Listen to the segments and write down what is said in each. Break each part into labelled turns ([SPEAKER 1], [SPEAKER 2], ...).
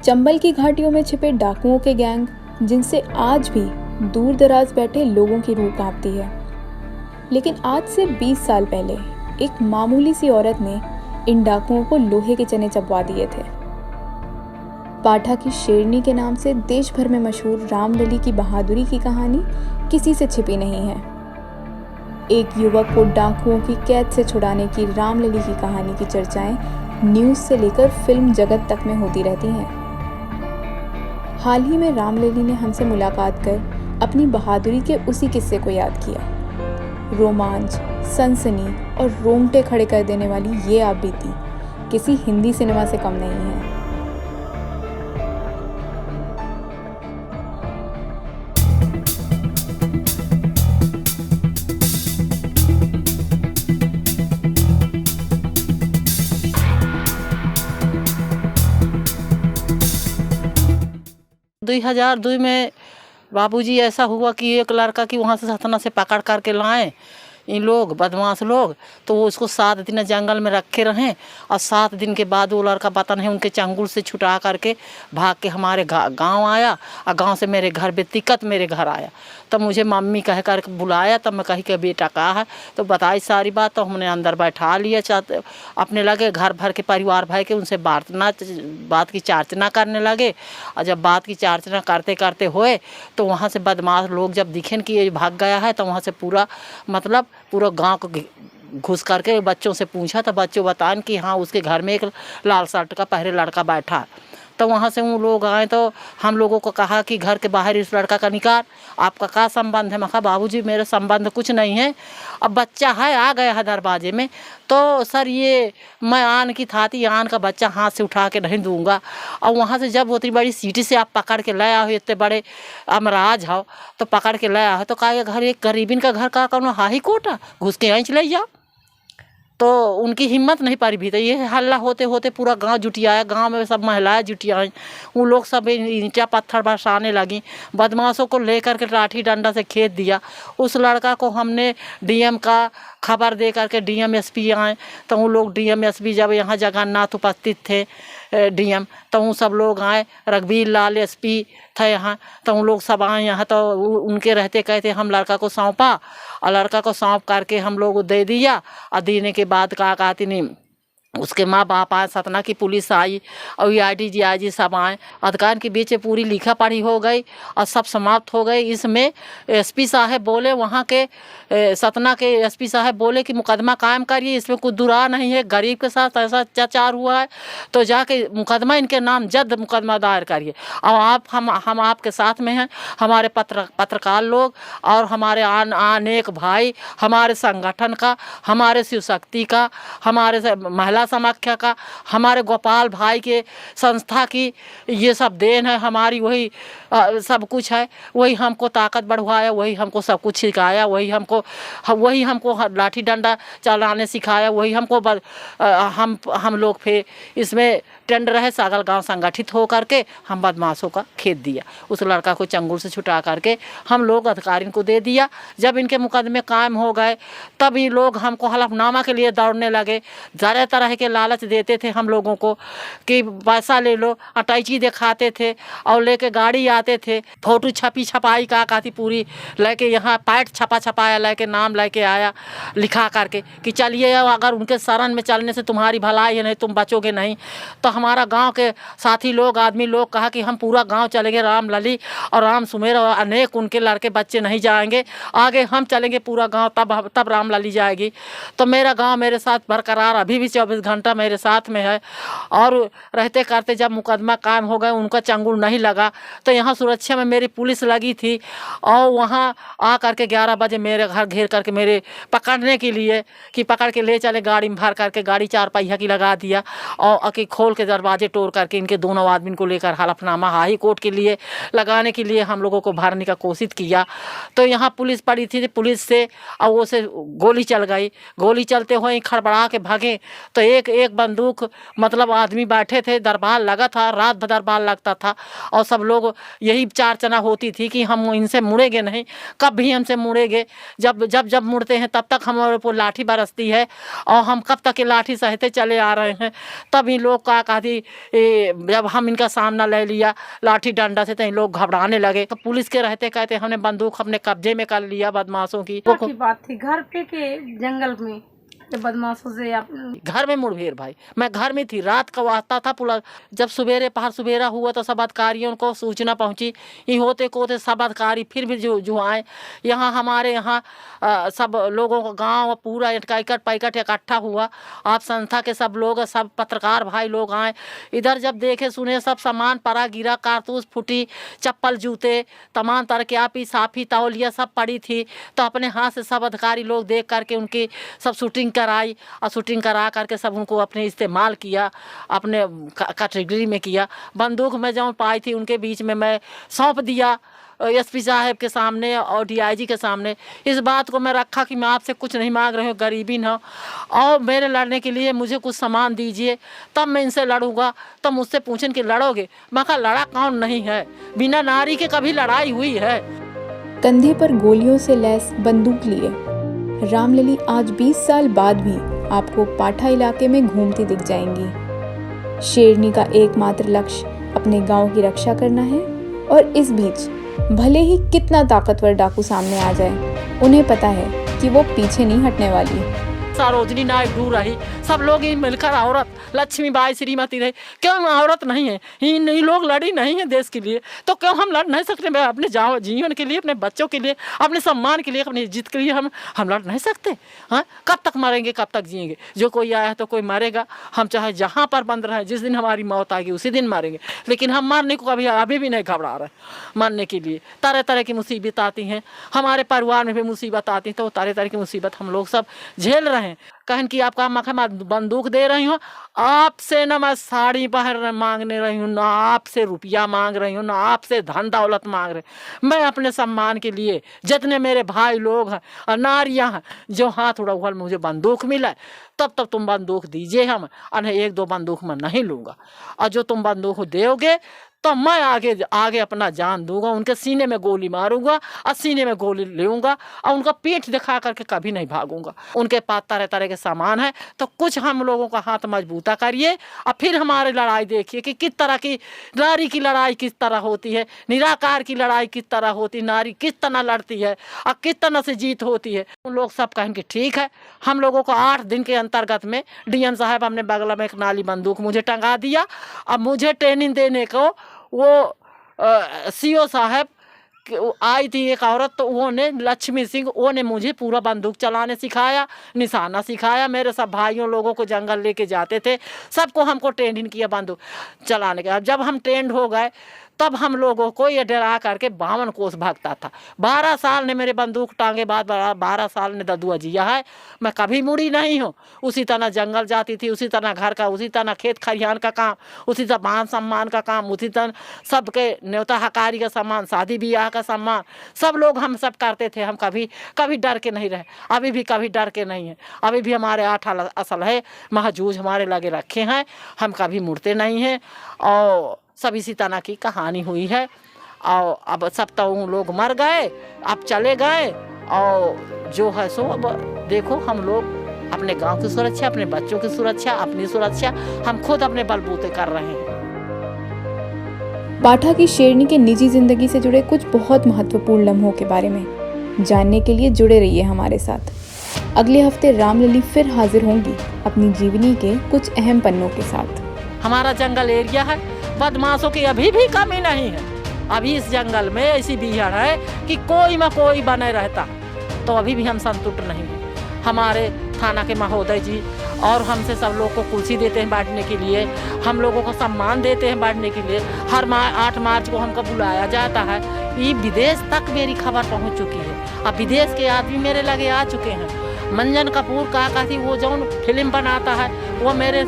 [SPEAKER 1] चंबल की घाटियों में छिपे डाकुओं के गैंग, जिनसे आज भी दूर दराज बैठे लोगों की रूह कांपती है। लेकिन आज से 20 साल पहले एक मामूली सी औरत ने इन डाकुओं को लोहे के चने चबवा दिए थे। पाठा की शेरनी के नाम से देश भर में मशहूर रामलली की बहादुरी की कहानी किसी से छिपी नहीं है। एक युवक को डाकुओं की कैद से छुड़ाने की रामलली की कहानी की चर्चाएं न्यूज़ से लेकर फिल्म जगत तक में होती रहती हैं। हाल ही में रामलली ने हमसे मुलाकात कर अपनी बहादुरी के उसी किस्से को याद किया। रोमांच, सनसनी और रोंगटे खड़े कर देने वाली ये आपबीती किसी हिंदी सिनेमा से कम नहीं है।
[SPEAKER 2] 2002 में बाबूजी ऐसा हुआ कि एक लड़का की वहाँ से सतना से पकड़ करके लाए इन लोग बदमाश लोग, तो वो उसको 7 दिन जंगल में रखे रहें और 7 दिन के बाद वो लड़का पता नहीं उनके चंगुल से छुटा करके भाग के हमारे गांव आया और गांव से मेरे घर बेतिकत मेरे घर आया। तब मुझे मम्मी कह कर बुलाया, तब मैं कही कि बेटा कहा है, तो बताई सारी बात। तो हमने अंदर बैठा लिया, चाहते अपने लगे घर भर के परिवार भाई के उनसे बात की चार्चना करने लगे। और जब बात की चार्चना करते करते हुए तो वहाँ से बदमाश लोग जब दिखें कि ये भाग गया है, तो वहाँ से पूरा गांव को घुस करके बच्चों से पूछा, तो बच्चों बताएं कि हाँ उसके घर में एक लाल शर्ट का पहले लड़का बैठा। तो वहाँ से वो लोग आए तो हम लोगों को कहा कि घर के बाहर इस लड़का का निकाल, आपका क्या संबंध है? मैं कहा बाबूजी मेरा संबंध कुछ नहीं है, अब बच्चा है आ गया है दरवाजे में, तो सर ये मैं आन की थाती आन का बच्चा हाथ से उठा के नहीं दूंगा। और वहाँ से जब उतनी बड़ी सीटी से आप पकड़ के लाया हो, इतने बड़े अमराज हो तो पकड़ के लाया हो, तो कहा घर एक गरीबिन का घर का कौन हाई कोटा घुस के आँच ले जाओ। तो उनकी हिम्मत नहीं पारी भी, तो ये हल्ला होते होते पूरा गांव जुटियाया, गांव में सब महिलाएं जुटियाई, वो लोग सब ईंटा पत्थर बरसाने लगी, बदमाशों को लेकर के लाठी डंडा से खेत दिया। उस लड़का को हमने डीएम का खबर दे करके डीएम एसपी आए, तो वो लोग डीएम एसपी जब यहाँ जगन्नाथ उपस्थित थे डीएम, तो वो सब लोग आए, रघुवीर लाल एसपी थे यहाँ, तो उन लोग सब आए यहाँ। तो उनके रहते कहते हम लड़का को सौंपा और लड़का को सौंप करके हम लोग दे दिया। और देने के बाद कहा कहती नहीं, उसके माँ बाप आए, सतना की पुलिस आई और IDG सब आए। अधिकार के बीच पूरी लिखा पढ़ी हो गई और सब समाप्त हो गई। इसमें एसपी साहब बोले, वहाँ के सतना के एसपी साहब बोले कि मुकदमा कायम करिए, इसमें कुछ दुरा नहीं है, गरीब के साथ ऐसा अत्याचार हुआ है तो जाके मुकदमा इनके नाम जल्द मुकदमा दायर करिए। और आप हम आपके साथ में हैं, हमारे पत्रकार लोग और हमारे अनेक भाई, हमारे संगठन का, हमारे शिव शक्ति का, हमारे महिला समाख्या का, हमारे गोपाल भाई के संस्था की ये सब देन है, हमारी वही सब कुछ है। वही हमको ताकत बढ़वाया, वही हमको सब कुछ सिखाया, वही हमको लाठी डंडा चलाने सिखाया, वही हमको हम लोग फिर इसमें टेंडर है सागल गांव संगठित हो करके हम बदमाशों का खेत दिया। उस लड़का को चंगुल से छुटा करके हम लोग अधिकारियों को दे दिया। जब इनके मुकदमे कायम हो गए तब ये लोग हमको हलफनामा के लिए दौड़ने लगे, ज़्यादा तरह के लालच देते थे हम लोगों को कि पैसा ले लो, अटैची दिखाते थे और लेके गाड़ी आते थे, फोटो छपाई का कहती पूरी लेके यहाँ पैट छपाया लेके नाम लेके आया लिखा करके कि चलिए अगर उनके शरण में चलने से तुम्हारी भलाई है, नहीं तुम बचोगे नहीं। तो हमारा गांव के साथी लोग आदमी लोग कहा कि हम पूरा गांव चलेंगे, रामलली और राम सुमेर और अनेक उनके लड़के बच्चे नहीं जाएंगे, आगे हम चलेंगे पूरा गांव, तब रामलली जाएगी। तो मेरा गांव मेरे साथ बरकरार अभी भी 24 घंटा मेरे साथ में है। और रहते करते जब मुकदमा कायम हो गए, उनका चंगुल नहीं लगा, तो यहाँ सुरक्षा में मेरी पुलिस लगी थी और वहाँ आ करके 11 बजे मेरे घर घेर करके मेरे पकड़ने के लिए कि पकड़ के ले चले, गाड़ी में भर करके गाड़ी 4 पहिया की लगा दिया और खोल के दरवाजे तोड़ करके इनके दोनों आदमी को लेकर हलफनामा हाई कोर्ट के लिए लगाने के लिए हम लोगों को भरने का कोशिश किया। तो यहाँ पुलिस पड़ी थी, पुलिस से और वो से गोली चल गई, गोली चलते हुए खड़बड़ा के भागे। तो एक बंदूक मतलब आदमी बैठे थे, दरबार लगा था, रात भर दरबार लगता था और सब लोग यही चार्चना होती थी कि हम इनसे मुड़ेंगे नहीं, कब भी हमसे मुड़ेंगे, जब मुड़ते हैं तब तक हमारे ऊपर लाठी बरसती है और हम कब तक ये लाठी सहते चले आ रहे हैं। तब इन लोग का कहती जब हम इनका सामना ले लिया लाठी डंडा से तो इन लोग घबराने लगे। तो पुलिस के रहते कहते हमने बंदूक अपने कब्जे में कर लिया बदमाशों की।
[SPEAKER 3] बात थी घर पे के जंगल में बदमाशों से
[SPEAKER 2] घर में मुठभेड़ भाई, मैं घर में थी, रात का वास्ता था पुलिस। जब सुबेरा हुआ तो सब अधिकारियों को सूचना पहुंची। ये होते कोते सब अधिकारी फिर भी जो आए यहाँ हमारे यहाँ सब लोगों का गांव पूरा पैकट इकट्ठा हुआ। आप संस्था के सब लोग सब पत्रकार भाई लोग आए। इधर जब देखे सुने सब सामान पड़ा गिरा, कारतूस फूटी, चप्पल जूते तमाम तरह के आपी साफी तौलिया सब पड़ी थी। तो अपने हाथ से सब अधिकारी लोग देख करके उनकी सब शूटिंग कराई और शूटिंग करा करके सब उनको अपने इस्तेमाल किया, अपने कैटेगरी में किया। बंदूक में जो पाई थी उनके बीच में मैं सौंप दिया एसपी साहब के सामने और डीआईजी के सामने। इस बात को मैं रखा कि मैं आपसे कुछ नहीं मांग रही हूँ, गरीबी न और मेरे लड़ने के लिए मुझे कुछ सामान दीजिए तब मैं इनसे लड़ूंगा। तो मुझसे पूछें कि लड़ोगे? मैं कहा लड़ा कौन नहीं है, बिना नारी के कभी लड़ाई हुई है।
[SPEAKER 1] कंधे पर गोलियों से लैस बंदूक लिए रामलली आज 20 साल बाद भी आपको पाठा इलाके में घूमती दिख जाएंगी। शेरनी का एकमात्र लक्ष्य अपने गांव की रक्षा करना है और इस बीच भले ही कितना ताकतवर डाकू सामने आ जाए, उन्हें पता है कि वो पीछे नहीं हटने वाली।
[SPEAKER 2] सरोजनी नायक दूर रही, सब लोग ही मिलकर औरत लक्ष्मीबाई श्रीमती रही। क्यों औरत नहीं है? ये लोग लड़ी नहीं है देश के लिए, तो क्यों हम लड़ नहीं सकते? अपने जीवन के लिए, अपने बच्चों के लिए, अपने सम्मान के लिए, अपनी इज्जत के लिए हम लड़ नहीं सकते? हाँ, कब तक मरेंगे, कब तक जिएंगे? जो कोई आया है तो कोई मरेगा। हम चाहे जहाँ पर बंद रहे, जिस दिन हमारी मौत आएगी उसी दिन मरेंगे, लेकिन हम मरने को अभी भी नहीं घबरा रहे। मरने के लिए तरह तरह की मुसीबत आती हैं, हमारे परिवार में भी मुसीबत आती है, तो तरह तरह की मुसीबत हम लोग सब झेल रहे हैं। कहन कि आपका मैं बंदूक दे रही हूँ, आपसे न मैं साड़ी पहन मांगने रही हूँ, ना आपसे रुपया मांग रही हूँ, ना आपसे धन दौलत मांग रही। मैं अपने सम्मान के लिए, जितने मेरे भाई लोग हैं और नारियाँ हैं जो हाथ उड़ा मुझे बंदूक मिला तब तुम बंदूक दीजिए, हम अने 1-2 बंदूक मैं नहीं लूँगा। और जो तुम बंदूक दोगे तो मैं आगे अपना जान दूंगा, उनके सीने में गोली मारूंगा और सीने में गोली लूंगा और उनका पीठ दिखा करके कभी नहीं भागूंगा। उनके पास तरह तरह के सामान है, तो कुछ हम लोगों का हाथ मजबूता करिए और फिर हमारी लड़ाई देखिए कि किस तरह की नारी की लड़ाई किस तरह होती है, निराकार की लड़ाई किस तरह होती है, नारी किस तरह लड़ती है और किस तरह से जीत होती है। उन लोग सब कहें कि ठीक है। हम लोगों को 8 दिन के अंतर्गत में डीएम साहब हमने बगल में एक नाली बंदूक मुझे टंगा दिया। अब मुझे ट्रेनिंग देने को वो सीओ साहब आई थी एक औरत, तो उन्होंने लक्ष्मी सिंह, उन्होंने मुझे पूरा बंदूक चलाने सिखाया, निशाना सिखाया। मेरे सब भाइयों लोगों को जंगल लेके जाते थे, सबको हमको ट्रेनिंग किया बंदूक चलाने का। जब हम ट्रेंड हो गए तब हम लोगों को ये डरा करके 52 कोस भागता था। 12 साल ने मेरे बंदूक टांगे बाद 12 साल ने ददुआ जिया है। मैं कभी मुड़ी नहीं हूँ। उसी तरह जंगल जाती थी, उसी तरह घर का, उसी तरह खेत खलिहान का काम, उसी तरह मान सम्मान का काम, उसी तरह सबके न्योता हकारी का सम्मान, शादी ब्याह का सम्मान, सब लोग हम सब करते थे। हम कभी डर के नहीं रहे, अभी भी कभी डर के नहीं है। अभी भी हमारे 8 असल है, महजूज हमारे लगे रखे हैं, हम कभी मुड़ते नहीं हैं। और सब इसी तरह की कहानी हुई है। और अब सब तो लोग मर गए, अब चले गए, और जो है सो अब देखो हम लोग अपने गांव की सुरक्षा, अपने बच्चों की सुरक्षा, अपनी सुरक्षा हम खुद अपने बलबूते कर रहे हैं।
[SPEAKER 1] पाठा की शेरनी के निजी जिंदगी से जुड़े कुछ बहुत महत्वपूर्ण लम्हों के बारे में जानने के लिए जुड़े रहिए हमारे साथ। अगले हफ्ते रामलली फिर हाजिर होंगी अपनी जीवनी के कुछ अहम पन्नों के साथ।
[SPEAKER 2] हमारा जंगल एरिया है, बदमाशों की अभी भी कमी नहीं है। अभी इस जंगल में ऐसी बीहड़ है कि कोई में कोई बने रहता, तो अभी भी हम संतुष्ट नहीं हैं। हमारे थाना के महोदय जी और हमसे सब लोग को कुर्सी देते हैं बैठने के लिए, हम लोगों को सम्मान देते हैं बैठने के लिए। हर 8 मार्च को हमको बुलाया जाता है। ये विदेश तक मेरी खबर पहुंच चुकी है। अब विदेश के आदमी मेरे लगे आ चुके हैं। मंजन कपूर का थी वो जो फिल्म बनाता है, वो मेरे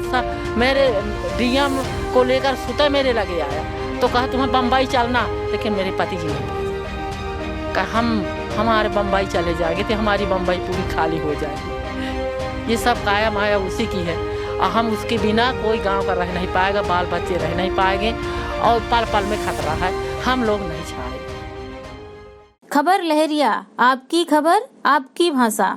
[SPEAKER 2] डीएम को लेकर सुते मेरे लगे आया, तो कहा तुम्हें बम्बई चलना, लेकिन मेरे पति जी ने कहा हमारे बम्बई चले जाएंगे तो हमारी बम्बई पूरी खाली हो जाएगी। ये सब काया माया उसी की है, और हम उसके बिना कोई गांव का रह नहीं पाएगा, बाल बच्चे रह नहीं पाएंगे, और पल पल में खतरा है, हम लोग नहीं छाड़ेंगे।
[SPEAKER 4] खबर लहरिया, आपकी खबर आपकी भाषा।